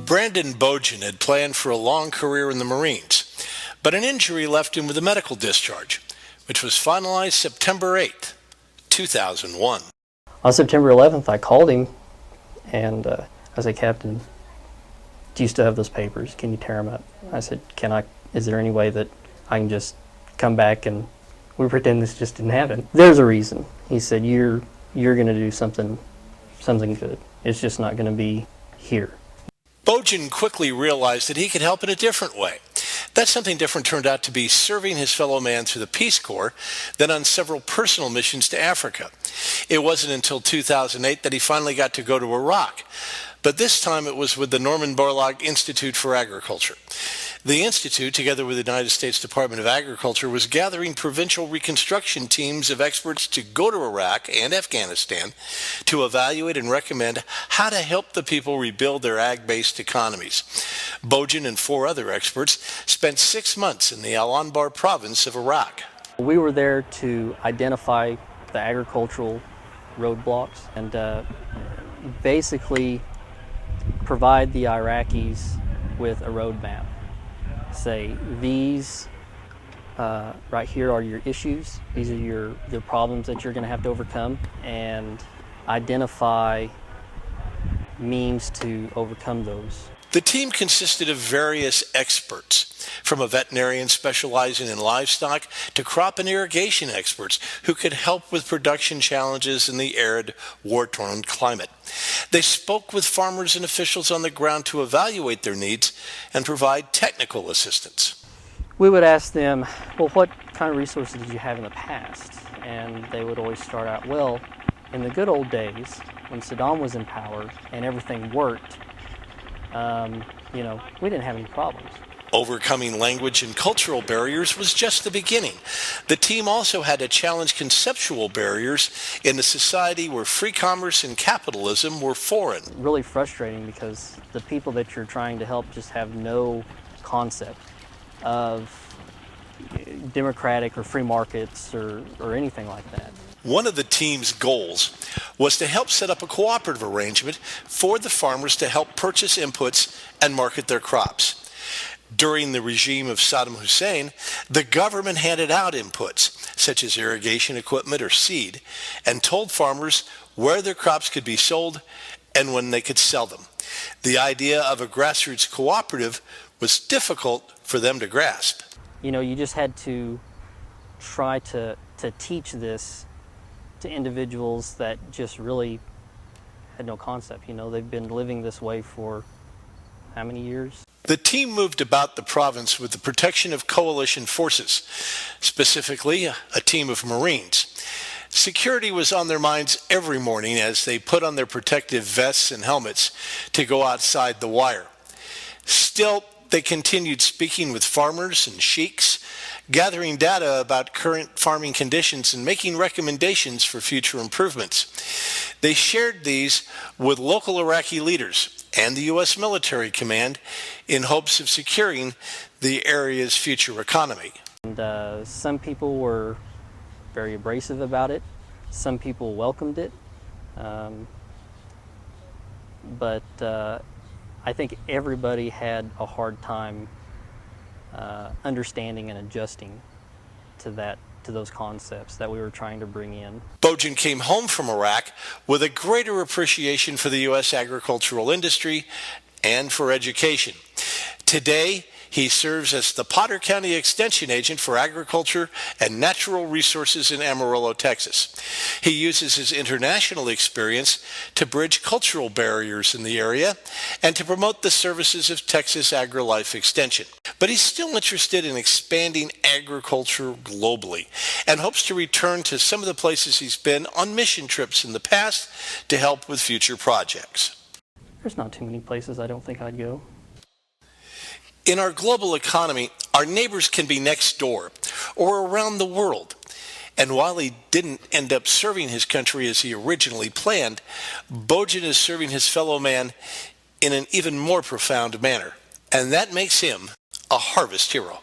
Brandon Boughen had planned for a long career in the Marines, but an injury left him with a medical discharge, which was finalized September 8th, 2001. On September 11th, I called him, and I said, "Captain, do you still have those papers? Can you tear them up?" I said, is there any way that I can just come back and we pretend this just didn't happen? There's a reason. He said, you're going to do something good. It's just not going to be here. Boughen quickly realized that he could help in a different way. That something different turned out to be serving his fellow man through the Peace Corps, then on several personal missions to Africa. It wasn't until 2008 that he finally got to go to Iraq, but this time it was with the Norman Borlaug Institute for Agriculture. The Institute, together with the United States Department of Agriculture, was gathering provincial reconstruction teams of experts to go to Iraq and Afghanistan to evaluate and recommend how to help the people rebuild their ag-based economies. Boughen and 4 other experts spent 6 months in the Al-Anbar province of Iraq. We were there to identify the agricultural roadblocks and basically provide the Iraqis with a roadmap. Say, these right here are your issues, these are the problems that you're going to have to overcome, and identify means to overcome those. The team consisted of various experts, from a veterinarian specializing in livestock to crop and irrigation experts who could help with production challenges in the arid, war-torn climate. They spoke with farmers and officials on the ground to evaluate their needs and provide technical assistance. We would ask them, well, what kind of resources did you have in the past? And they would always start out, well, in the good old days, when Saddam was in power and everything worked, we didn't have any problems. Overcoming language and cultural barriers was just the beginning. The team also had to challenge conceptual barriers in a society where free commerce and capitalism were foreign. Really frustrating because the people that you're trying to help just have no concept of democratic or free markets or anything like that. One of the team's goals was to help set up a cooperative arrangement for the farmers to help purchase inputs and market their crops. During the regime of Saddam Hussein, the government handed out inputs, such as irrigation equipment or seed, and told farmers where their crops could be sold and when they could sell them. The idea of a grassroots cooperative was difficult for them to grasp. You just had to try to teach this to individuals that just really had no concept. They've been living this way for how many years? The team moved about the province with the protection of coalition forces, specifically a team of Marines. Security was on their minds every morning as they put on their protective vests and helmets to go outside the wire. Still, they continued speaking with farmers and sheiks, gathering data about current farming conditions and making recommendations for future improvements. They shared these with local Iraqi leaders and the U.S. military command in hopes of securing the area's future economy. And some people were very abrasive about it. Some people welcomed it. But I think everybody had a hard time understanding and adjusting to those concepts that we were trying to bring in. Boughen came home from Iraq with a greater appreciation for the U.S. agricultural industry and for education. Today, he serves as the Potter County Extension Agent for Agriculture and Natural Resources in Amarillo, Texas. He uses his international experience to bridge cultural barriers in the area and to promote the services of Texas AgriLife Extension. But he's still interested in expanding agriculture globally and hopes to return to some of the places he's been on mission trips in the past to help with future projects. There's not too many places I don't think I'd go. In our global economy, our neighbors can be next door or around the world. And while he didn't end up serving his country as he originally planned, Boughen is serving his fellow man in an even more profound manner. And that makes him a harvest hero.